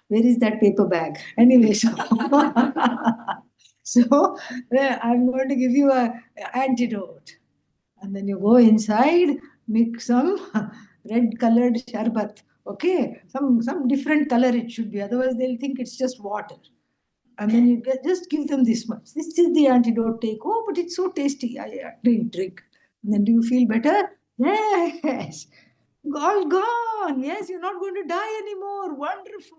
Where is that paper bag? Anyway, so, I'm going to give you an antidote. And then you go inside, mix some red colored sharbat. Okay, some different color it should be. Otherwise, they'll think it's just water. And then you just give them this much. This is the antidote. Take. Oh, but it's so tasty. I drink. And then do you feel better? Yes. All gone. Yes, you're not going to die anymore. Wonderful.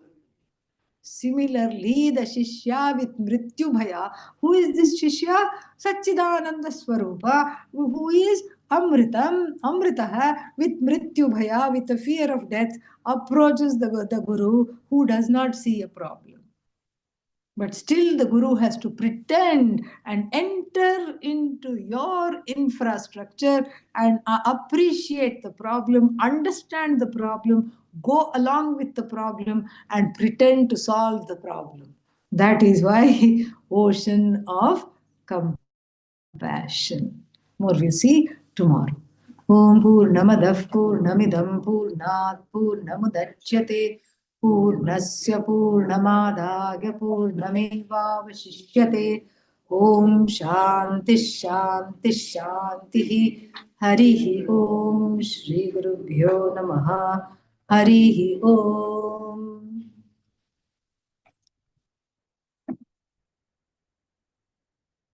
Similarly, the Shishya with Mrityu Bhaya. Who is this Shishya? Satchidananda Swarupa, who is Amritaha with Mrityu Bhaya, with the fear of death, approaches the Guru who does not see a problem. But still the Guru has to pretend and enter into your infrastructure and appreciate the problem, understand the problem, go along with the problem and pretend to solve the problem. That is why ocean of compassion. More we'll see tomorrow. Om Purnamadav Purnamidam Purnat Purnamudachyate Purnasya Purnamadaya Purnamevavashishyate Om Shanti Shanti Shanti. Harihi Om Shri Gurubhyo Namaha. Harihi Om.